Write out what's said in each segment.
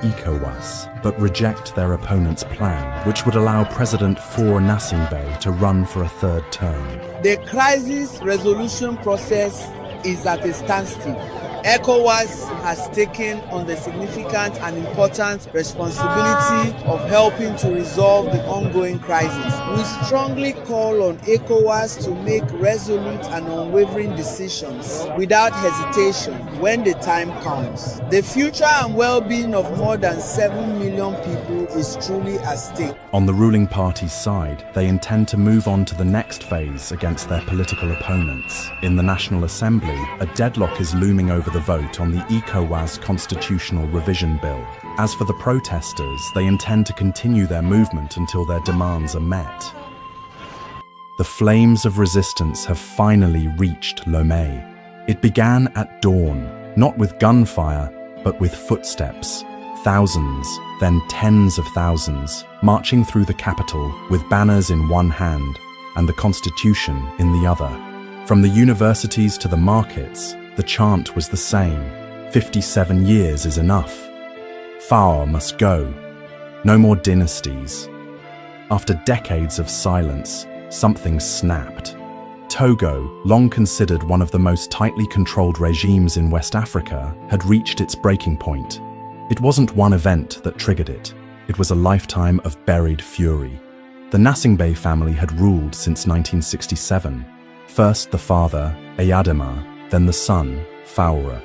ECOWAS, but reject their opponent's plan, which would allow President Faure Gnassingbé to run for a third term. The crisis resolution process is at a standstill. ECOWAS has taken on the significant and important responsibility of helping to resolve the ongoing crisis. We strongly call on ECOWAS to make resolute and unwavering decisions without hesitation when the time comes. The future and well-being of more than 7 million people is truly at stake. On the ruling party's side, they intend to move on to the next phase against their political opponents. In the National Assembly, a deadlock is looming over the vote on the ECOWAS constitutional revision bill. As for the protesters, they intend to continue their movement until their demands are met. The flames of resistance have finally reached Lomé. It began at dawn, not with gunfire, but with footsteps. Thousands, then tens of thousands, marching through the capital with banners in one hand and the Constitution in the other. From the universities to the markets, the chant was the same: 57 years is enough. Faure must go. No more dynasties. After decades of silence, something snapped. Togo, long considered one of the most tightly controlled regimes in West Africa, had reached its breaking point. It wasn't one event that triggered it. It was a lifetime of buried fury. The Gnassingbé family had ruled since 1967. First the father, Eyadema, then the son, Faure.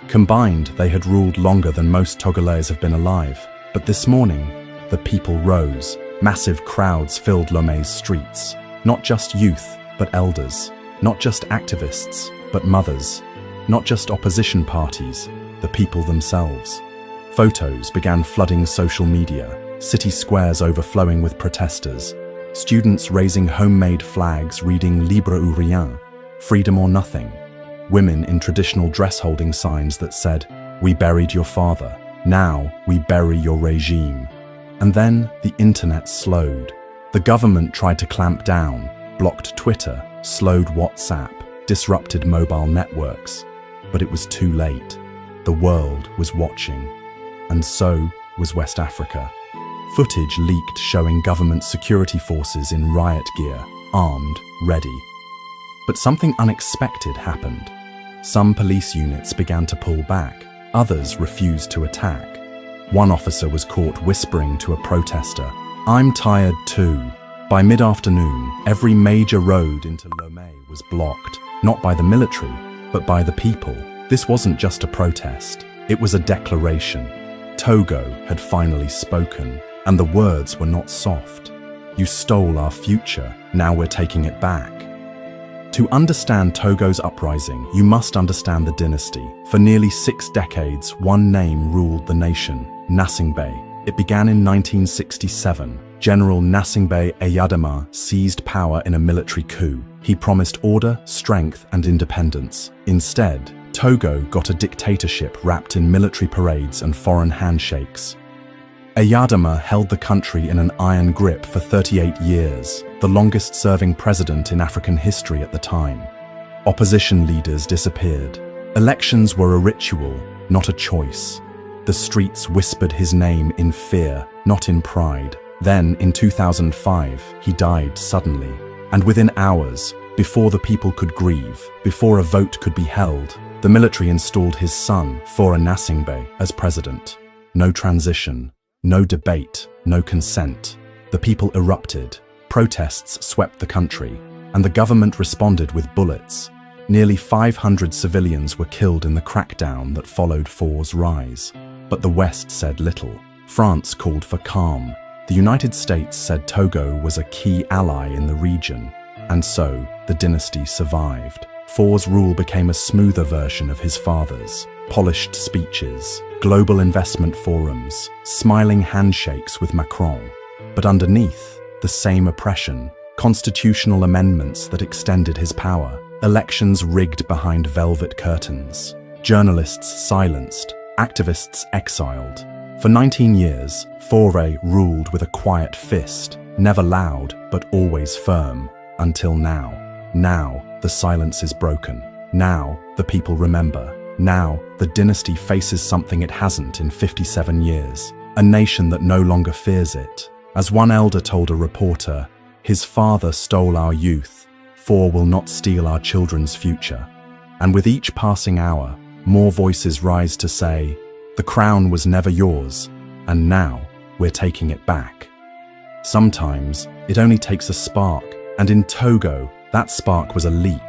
Combined, they had ruled longer than most Togolese have been alive. But this morning, the people rose. Massive crowds filled Lomé's streets. Not just youth, but elders. Not just activists, but mothers. Not just opposition parties, the people themselves. Photos began flooding social media, city squares overflowing with protesters. Students raising homemade flags reading Libre ou rien, freedom or nothing. Women in traditional dress holding signs that said, "We buried your father, now we bury your regime." And then the internet slowed. The government tried to clamp down, blocked Twitter, slowed WhatsApp, disrupted mobile networks. But it was too late. The world was watching. And so was West Africa. Footage leaked showing government security forces in riot gear, armed, ready. But something unexpected happened. Some police units began to pull back, others refused to attack. One officer was caught whispering to a protester, "I'm tired too." By mid-afternoon, every major road into Lomé was blocked, not by the military, but by the people. This wasn't just a protest, it was a declaration. Togo had finally spoken, and the words were not soft. "You stole our future, now we're taking it back." To understand Togo's uprising, you must understand the dynasty. For nearly 6 decades, one name ruled the nation, Gnassingbé. It began in 1967. General Gnassingbé Eyadema seized power in a military coup. He promised order, strength, and independence. Instead, Togo got a dictatorship wrapped in military parades and foreign handshakes. Eyadema held the country in an iron grip for 38 years, the longest-serving president in African history at the time. Opposition leaders disappeared. Elections were a ritual, not a choice. The streets whispered his name in fear, not in pride. Then, in 2005, he died suddenly. And within hours, before the people could grieve, before a vote could be held, the military installed his son, Faure Gnassingbé, as president. No transition. No debate, no consent. The people erupted, protests swept the country, and the government responded with bullets. Nearly 500 civilians were killed in the crackdown that followed Faure's rise. But the West said little. France called for calm. The United States said Togo was a key ally in the region. And so, the dynasty survived. Faure's rule became a smoother version of his father's. Polished speeches, global investment forums, smiling handshakes with Macron. But underneath, the same oppression, constitutional amendments that extended his power, elections rigged behind velvet curtains, journalists silenced, activists exiled. For 19 years, Faure ruled with a quiet fist, never loud, but always firm, until now. Now, the silence is broken. Now, the people remember. Now, the dynasty faces something it hasn't in 57 years, a nation that no longer fears it. As one elder told a reporter, "His father stole our youth, four will not steal our children's future." And with each passing hour, more voices rise to say, "The crown was never yours, and now we're taking it back." Sometimes, it only takes a spark, and in Togo, that spark was a leak.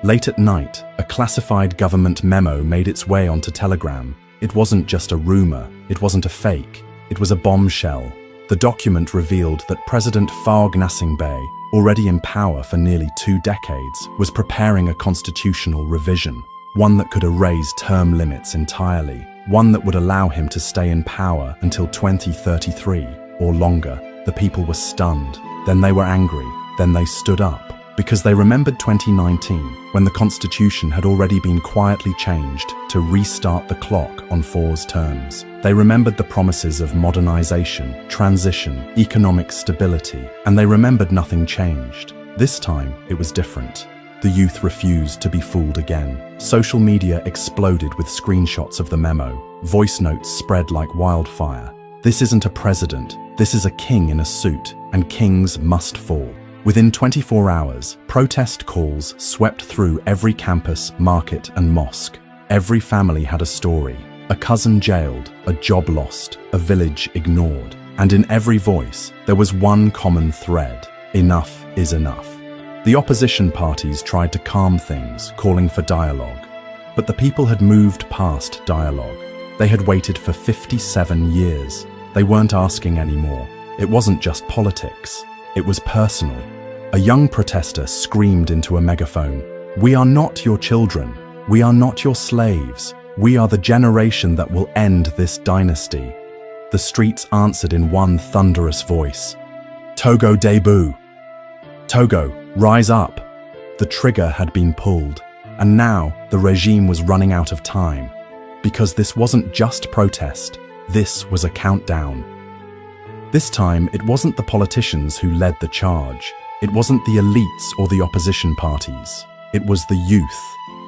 Late at night, a classified government memo made its way onto Telegram. It wasn't just a rumor, it wasn't a fake, it was a bombshell. The document revealed that President Faure Gnassingbé, already in power for nearly 2 decades, was preparing a constitutional revision, one that could erase term limits entirely, one that would allow him to stay in power until 2033 or longer. The people were stunned, then they were angry, then they stood up. Because they remembered 2019, when the constitution had already been quietly changed to restart the clock on Faure's terms. They remembered the promises of modernization, transition, economic stability, and they remembered nothing changed. This time, it was different. The youth refused to be fooled again. Social media exploded with screenshots of the memo. Voice notes spread like wildfire. This isn't a president, this is a king in a suit, and kings must fall. Within 24 hours, protest calls swept through every campus, market, and mosque. Every family had a story. A cousin jailed, a job lost, a village ignored. And in every voice, there was one common thread: enough is enough. The opposition parties tried to calm things, calling for dialogue. But the people had moved past dialogue. They had waited for 57 years. They weren't asking anymore. It wasn't just politics. It was personal. A young protester screamed into a megaphone, "We are not your children. We are not your slaves. We are the generation that will end this dynasty." The streets answered in one thunderous voice, "Togo debout! Togo, rise up!" The trigger had been pulled, and now the regime was running out of time. Because this wasn't just protest, this was a countdown. This time, it wasn't the politicians who led the charge. It wasn't the elites or the opposition parties. It was the youth.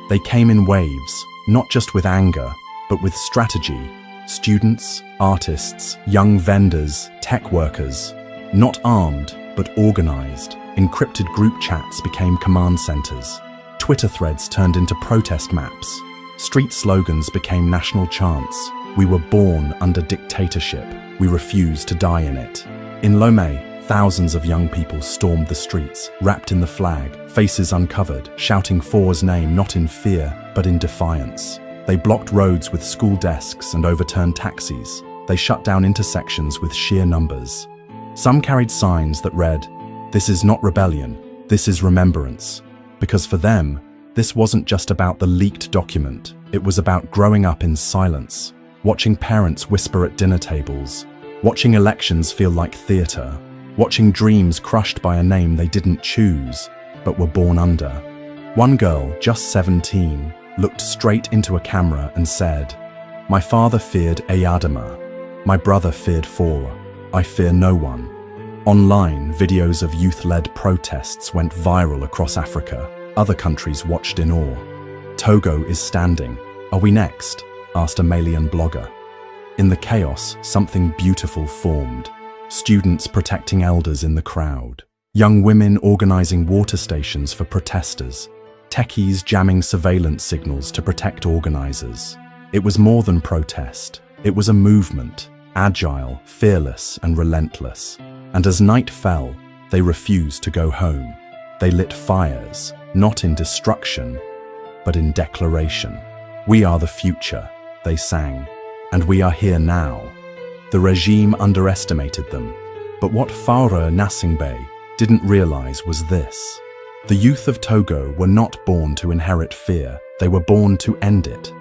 They came in waves, not just with anger, but with strategy. Students, artists, young vendors, tech workers. Not armed, but organized. Encrypted group chats became command centers. Twitter threads turned into protest maps. Street slogans became national chants. We were born under dictatorship. We refuse to die in it. In Lomé, thousands of young people stormed the streets, wrapped in the flag, faces uncovered, shouting Faure's name not in fear, but in defiance. They blocked roads with school desks and overturned taxis. They shut down intersections with sheer numbers. Some carried signs that read, "This is not rebellion, this is remembrance." Because for them, this wasn't just about the leaked document. It was about growing up in silence, watching parents whisper at dinner tables, watching elections feel like theatre, watching dreams crushed by a name they didn't choose, but were born under. One girl, just 17, looked straight into a camera and said, "My father feared Eyadema. My brother feared Faure. I fear no one." Online, videos of youth-led protests went viral across Africa. Other countries watched in awe. Togo is standing. Are we next? Asked a Malian blogger. In the chaos, something beautiful formed. Students protecting elders in the crowd. Young women organizing water stations for protesters. Techies jamming surveillance signals to protect organizers. It was more than protest. It was a movement, agile, fearless, and relentless. And as night fell, they refused to go home. They lit fires, not in destruction, but in declaration. "We are the future," they sang, "and we are here now." The regime underestimated them, but what Faure Gnassingbé didn't realize was this. The youth of Togo were not born to inherit fear, they were born to end it.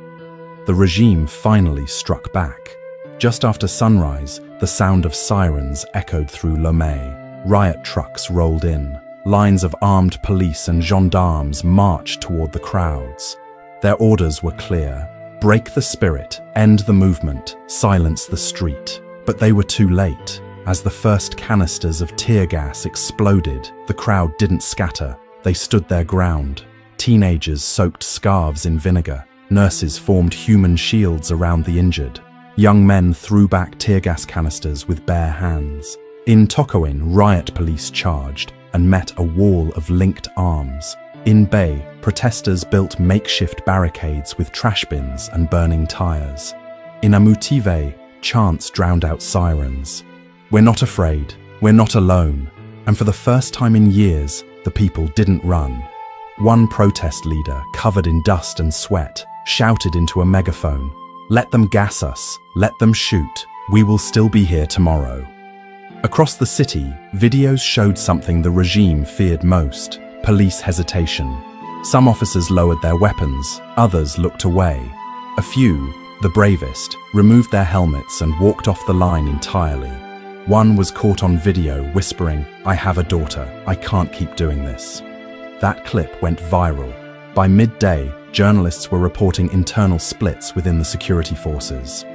The regime finally struck back. Just after sunrise, the sound of sirens echoed through Lomé. Riot trucks rolled in. Lines of armed police and gendarmes marched toward the crowds. Their orders were clear. Break the spirit, end the movement, silence the street. But they were too late. As the first canisters of tear gas exploded, the crowd didn't scatter. They stood their ground. Teenagers soaked scarves in vinegar. Nurses formed human shields around the injured. Young men threw back tear gas canisters with bare hands. In Tokoin, riot police charged and met a wall of linked arms. In Bay, protesters built makeshift barricades with trash bins and burning tires. In Amutive, chants drowned out sirens. We're not afraid, we're not alone. And for the first time in years, the people didn't run. One protest leader, covered in dust and sweat, shouted into a megaphone, "Let them gas us, let them shoot, we will still be here tomorrow." Across the city, videos showed something the regime feared most: police hesitation. Some officers lowered their weapons, others looked away. A few, the bravest, removed their helmets and walked off the line entirely. One was caught on video whispering, "I have a daughter, I can't keep doing this." That clip went viral. By midday, journalists were reporting internal splits within the security forces.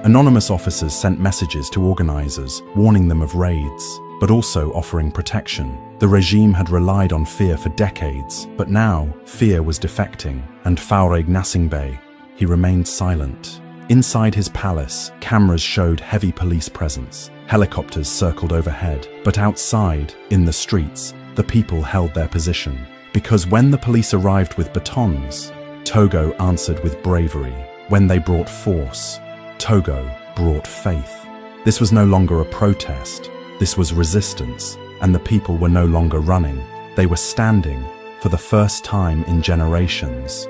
Anonymous officers sent messages to organizers, warning them of raids, but also offering protection. The regime had relied on fear for decades, but now fear was defecting, and Faure Gnassingbé, he remained silent. Inside his palace, cameras showed heavy police presence. Helicopters circled overhead, but outside, in the streets, the people held their position. Because when the police arrived with batons, Togo answered with bravery. When they brought force, Togo brought faith. This was no longer a protest, this was resistance, and the people were no longer running. They were standing, for the first time in generations.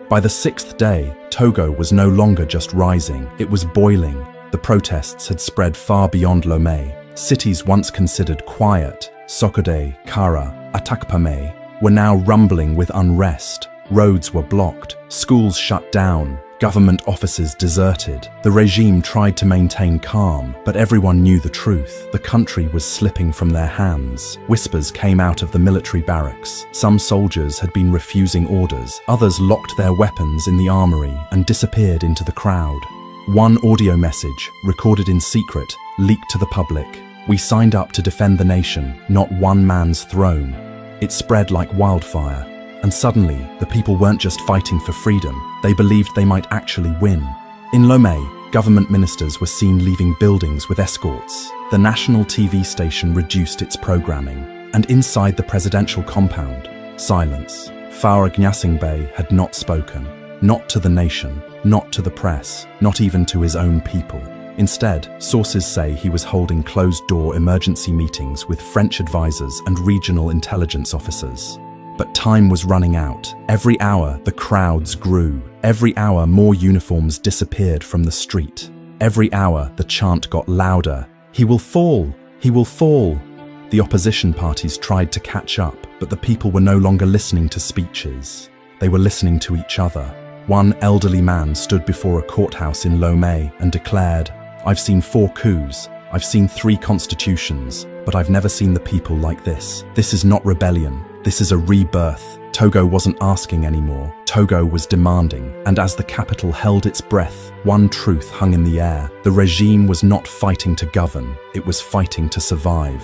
By the 6th day, Togo was no longer just rising, it was boiling. The protests had spread far beyond Lomé. Cities once considered quiet, Sokode, Kara, Atakpame, were now rumbling with unrest. Roads were blocked, schools shut down, government offices deserted. The regime tried to maintain calm, but everyone knew the truth. The country was slipping from their hands. Whispers came out of the military barracks. Some soldiers had been refusing orders. Others locked their weapons in the armory and disappeared into the crowd. One audio message, recorded in secret, leaked to the public. "We signed up to defend the nation, not one man's throne." It spread like wildfire. And suddenly, the people weren't just fighting for freedom, they believed they might actually win. In Lomé, government ministers were seen leaving buildings with escorts. The national TV station reduced its programming. And inside the presidential compound, silence. Faure Gnassingbé had not spoken. Not to the nation, not to the press, not even to his own people. Instead, sources say he was holding closed-door emergency meetings with French advisors and regional intelligence officers. But time was running out. Every hour, the crowds grew. Every hour, more uniforms disappeared from the street. Every hour, the chant got louder. "He will fall! He will fall!" The opposition parties tried to catch up, but the people were no longer listening to speeches. They were listening to each other. One elderly man stood before a courthouse in Lomé and declared, "I've seen 4 coups, I've seen 3 constitutions, but I've never seen the people like this. This is not rebellion. This is a rebirth." Togo wasn't asking anymore. Togo was demanding. And as the capital held its breath, one truth hung in the air. The regime was not fighting to govern. It was fighting to survive.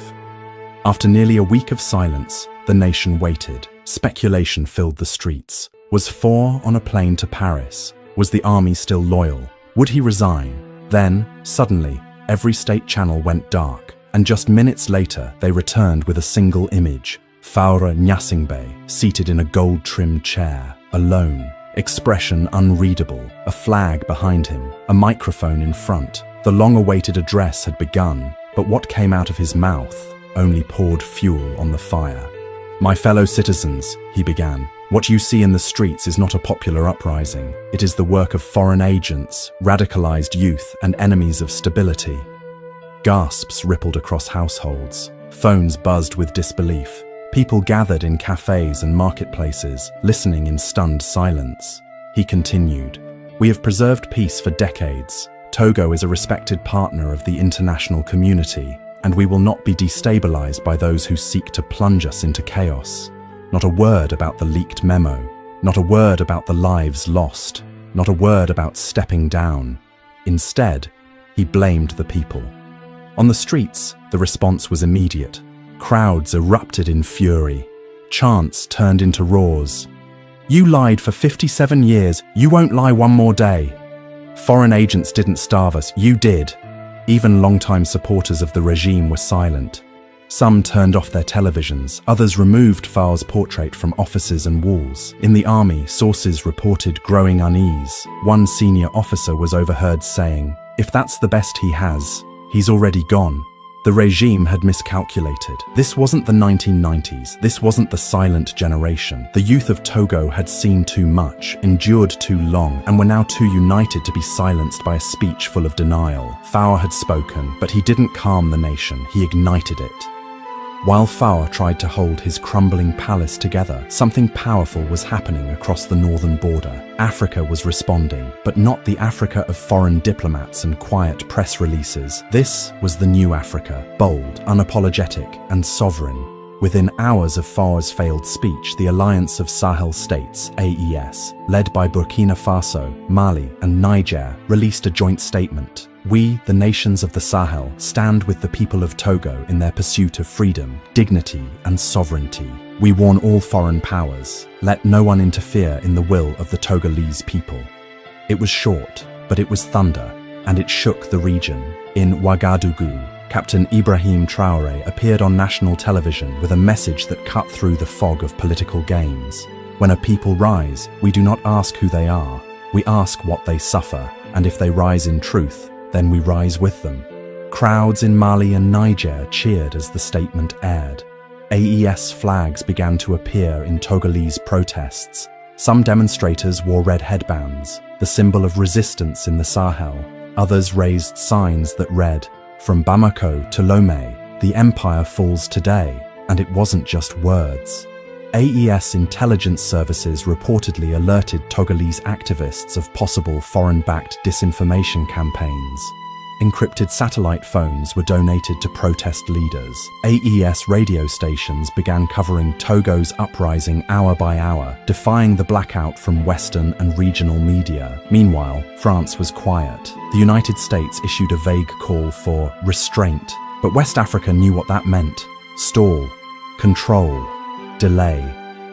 After nearly a week of silence, the nation waited. Speculation filled the streets. Was Faure on a plane to Paris? Was the army still loyal? Would he resign? Then, suddenly, every state channel went dark. And just minutes later, they returned with a single image. Faure Gnassingbé, seated in a gold-trimmed chair, alone, expression unreadable, a flag behind him, a microphone in front. The long-awaited address had begun, but what came out of his mouth only poured fuel on the fire. "My fellow citizens," he began, "what you see in the streets is not a popular uprising. It is the work of foreign agents, radicalized youth, and enemies of stability." Gasps rippled across households. Phones buzzed with disbelief. People gathered in cafes and marketplaces, listening in stunned silence. He continued, "We have preserved peace for decades. Togo is a respected partner of the international community, and we will not be destabilized by those who seek to plunge us into chaos. Not a word about the leaked memo. Not a word about the lives lost. Not a word about stepping down. Instead, he blamed the people." On the streets, the response was immediate. Crowds erupted in fury. Chants turned into roars. You lied for 57 years. You won't lie one more day. Foreign agents didn't starve us. You did. Even longtime supporters of the regime were silent. Some turned off their televisions, others removed Fao's portrait from offices and walls. In the army, sources reported growing unease. One senior officer was overheard saying, "If that's the best he has, he's already gone." The regime had miscalculated. This wasn't the 1990s. This wasn't the silent generation. The youth of Togo had seen too much, endured too long, and were now too united to be silenced by a speech full of denial. Fao had spoken, but he didn't calm the nation. He ignited it. While Fao tried to hold his crumbling palace together, something powerful was happening across the northern border. Africa was responding, but not the Africa of foreign diplomats and quiet press releases. This was the new Africa, bold, unapologetic, and sovereign. Within hours of Fao's failed speech, the Alliance of Sahel States, AES, led by Burkina Faso, Mali, and Niger, released a joint statement. "We, the nations of the Sahel, stand with the people of Togo in their pursuit of freedom, dignity, and sovereignty. We warn all foreign powers, let no one interfere in the will of the Togolese people." It was short, but it was thunder, and it shook the region. In Ouagadougou, Captain Ibrahim Taore appeared on national television with a message that cut through the fog of political games. "When a people rise, we do not ask who they are. We ask what they suffer, and if they rise in truth, then we rise with them." Crowds in Mali and Niger cheered as the statement aired. AES flags began to appear in Togolese protests. Some demonstrators wore red headbands, the symbol of resistance in the Sahel. Others raised signs that read, "From Bamako to Lomé, the empire falls today," and it wasn't just words. AES intelligence services reportedly alerted Togolese activists of possible foreign-backed disinformation campaigns. Encrypted satellite phones were donated to protest leaders. AES radio stations began covering Togo's uprising hour by hour, defying the blackout from Western and regional media. Meanwhile, France was quiet. The United States issued a vague call for restraint, but West Africa knew what that meant: stall, control, delay.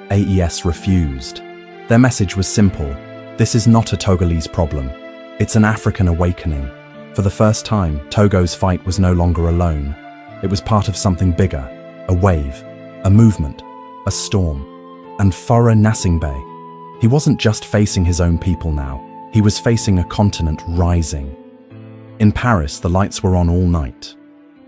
AES refused. Their message was simple: this is not a Togolese problem. It's an African awakening. For the first time, Togo's fight was no longer alone. It was part of something bigger, a wave, a movement, a storm. And Faure Gnassingbé, he wasn't just facing his own people now, he was facing a continent rising. In Paris, the lights were on all night.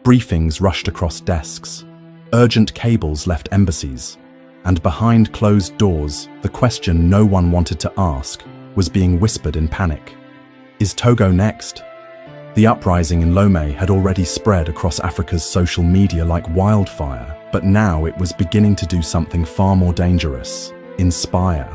Briefings rushed across desks. Urgent cables left embassies. And behind closed doors, the question no one wanted to ask was being whispered in panic. Is Togo next? The uprising in Lomé had already spread across Africa's social media like wildfire, but now it was beginning to do something far more dangerous: inspire.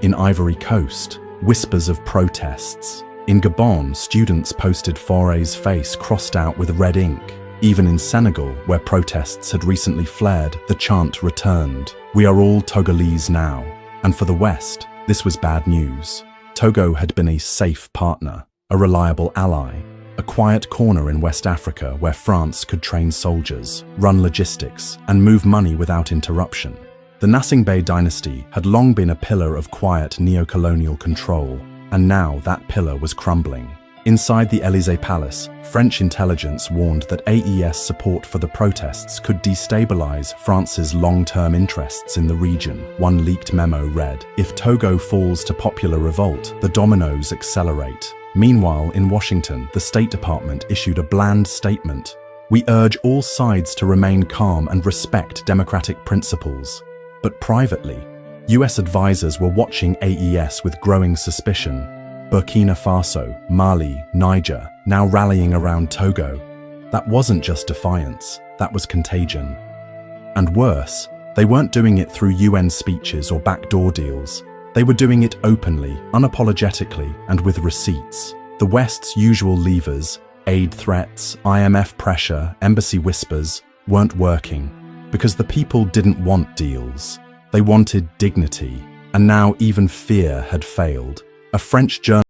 In Ivory Coast, whispers of protests. In Gabon, students posted Faure's face crossed out with red ink. Even in Senegal, where protests had recently flared, the chant returned: "We are all Togolese now." And for the West, this was bad news. Togo had been a safe partner, a reliable ally, a quiet corner in West Africa where France could train soldiers, run logistics, and move money without interruption. The Gnassingbé dynasty had long been a pillar of quiet neo-colonial control, and now that pillar was crumbling. Inside the Élysée Palace, French intelligence warned that AES support for the protests could destabilize France's long-term interests in the region. One leaked memo read, "If Togo falls to popular revolt, the dominoes accelerate." Meanwhile, in Washington, the State Department issued a bland statement: "We urge all sides to remain calm and respect democratic principles." But privately, US advisors were watching AES with growing suspicion. Burkina Faso, Mali, Niger, now rallying around Togo. That wasn't just defiance, that was contagion. And worse, they weren't doing it through UN speeches or backdoor deals. They were doing it openly, unapologetically, and with receipts. The West's usual levers, aid threats, IMF pressure, embassy whispers, weren't working, because the people didn't want deals. They wanted dignity, and now even fear had failed. A French journalist